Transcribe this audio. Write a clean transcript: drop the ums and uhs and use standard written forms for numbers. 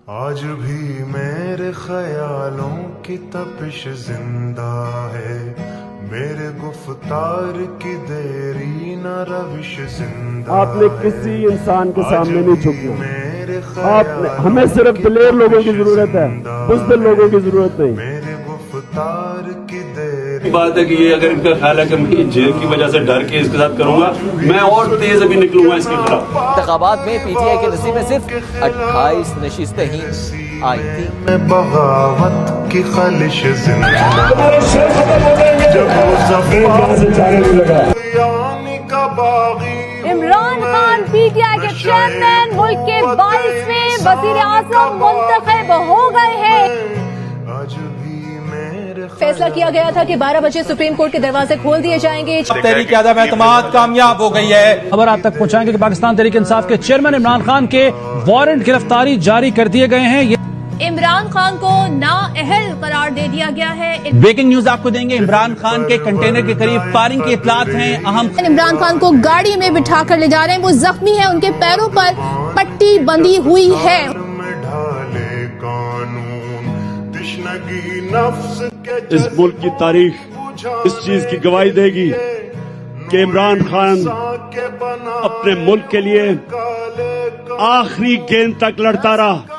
آج بھی میرے خیالوں کی تپش زندہ ہے، میرے گفتار کی دیری نہ روش زندہ۔ آپ نے کسی انسان کے سامنے نہیں جھکنا، آپ نے ہمیں صرف دلیر لوگوں کی ضرورت ہے، بزدل لوگوں کی ضرورت نہیں۔ میرے گفتار کی دیری بات ہے کہ یہ اگر ان کا خیال ہے کہ میں جیل کی وجہ سے ڈر کے اس کے ساتھ کروں گا، میں اور تیز ابھی نکلوں گا اس کے خلاف۔ انتخابات میں پی ٹی آئی کے نصیب میں صرف 28 نشستیں ہی آئی تھی۔ میں بغاوت کی خلش زندہ، جب یعنی کا باغی Imran Khan P T I کے چیئرمین ملک کے 22ویں وزیر اعظم منتخب ہو گئے ہیں۔ آج بھی میرے فیصلہ کیا گیا تھا کہ 12 بجے سپریم کورٹ کے دروازے کھول دیے جائیں گے۔ تحریک عدم اعتماد کامیاب ہو گئی ہے۔ خبر آپ تک پہنچائیں گے کہ پاکستان تحریک انصاف کے چیئرمین عمران خان کے وارنٹ گرفتاری جاری کر دیے گئے ہیں۔ عمران خان کو نااہل قرار دے دیا گیا ہے۔ بریکنگ نیوز آپ کو دیں گے، عمران خان کے کنٹینر کے قریب فائرنگ کی اطلاعات ہیں۔ اہم عمران خان کو گاڑی میں بٹھا کر لے جا رہے ہیں، وہ زخمی ہیں، ان کے پیروں پر پٹی بندھی ہوئی ہے۔ میں ڈھالے قانون تشنگی نفس کے اس ملک کی تاریخ اس چیز کی گواہی دے گی کہ عمران خان اپنے ملک کے لیے آخری گیند تک لڑتا رہا۔